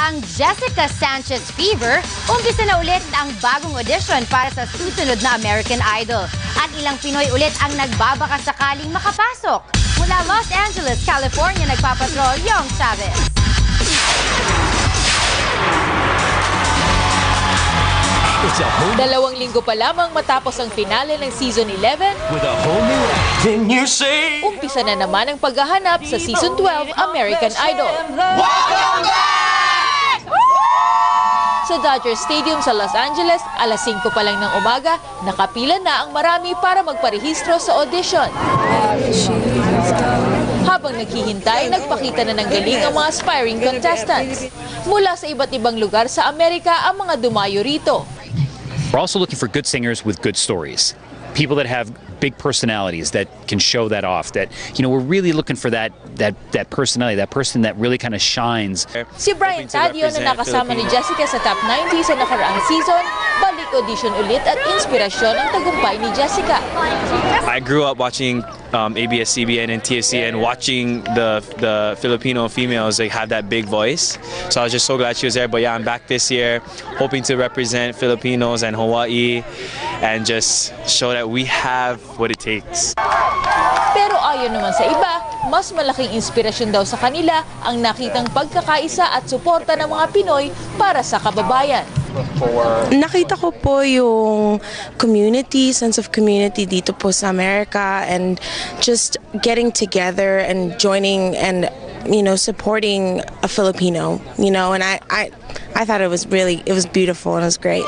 ang Jessica Sanchez Fever, umpisa na ulit ang bagong audition para sa susunod na American Idol. At ilang Pinoy ulit ang nagbabaka sakaling makapasok. Mula Los Angeles, California, nagpapatrol Yong Chavez. Dalawang linggo pa lamang matapos ang finale ng Season 11, umpisa na naman ang paghahanap sa Season 12 American Idol. Sa Dodger Stadium sa Los Angeles, alas 5 pa lang ng umaga, nakapila na ang marami para magparehistro sa audition. Habang naghihintay, nagpakita na ng galing ang mga aspiring contestants. Mula sa iba't ibang lugar sa Amerika ang mga dumayo rito. We're also looking for good singers with good stories. People that have big personalities that can show that off. That, you know, we're really looking for that personality, that person that really kind of shines. Si Brian Tadio na nakasama ni Jessica sa top 90 sa nakaraang season, balik audition ulit at inspirasyon ang tagumpay ni Jessica. I grew up watching ABS-CBN and TFC and watching the Filipino females like have that big voice. So I was just so glad she was there. But yeah, I'm back this year, hoping to represent Filipinos and Hawaii and just show that we have what it takes. Pero ayon naman sa iba, mas malaking inspirasyon daw sa kanila ang nakitang pagkakaisa at suporta ng mga Pinoy para sa kababayan. Nakita ko po yung community, sense of community dito po sa Amerika, and just getting together and joining and, you know, supporting a Filipino, you know, and I thought it was beautiful and it was great.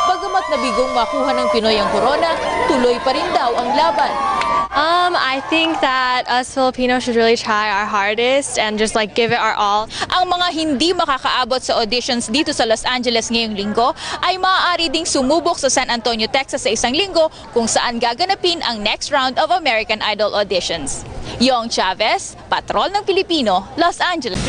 Bagamat nabigong makuha ng Pinoy ang corona, tuloy pa rin daw ang laban. I think that us Filipinos should really try our hardest and just like give it our all. Ang mga hindi makakaabot sa auditions dito sa Los Angeles ngayong linggo ay maaari ding sumubok sa San Antonio, Texas sa isang linggo kung saan gaganapin ang next round of American Idol auditions. Yong Chavez, Patrol ng Pilipino, Los Angeles.